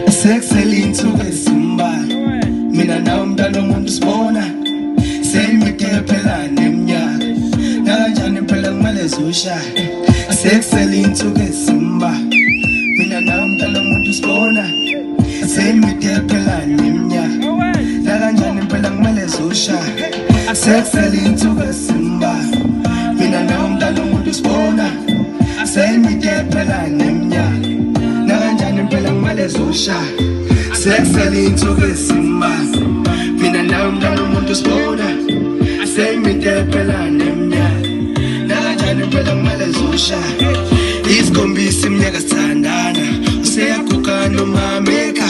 Sexcellent wesimba mina nawe umntana omuntu sibona seyimide phela neminyaka nakanjani phela kumele zoshaya sexcellent wesimba mina nawe umntana omuntu sibona seyimide phela neminyaka nakanjani phela kumele zoshaya sexcellent wesimba mina nawe umntana omuntu sibona seyimide phela neminyaka nakanjani phela kumele zoshaya sexcellent wesimba mina nawe umntana omuntu sibona seyimide phela neminyaka nakanjani phela kumele zoshaya isikhombisa iminyaka sithandana useyaguga noma meka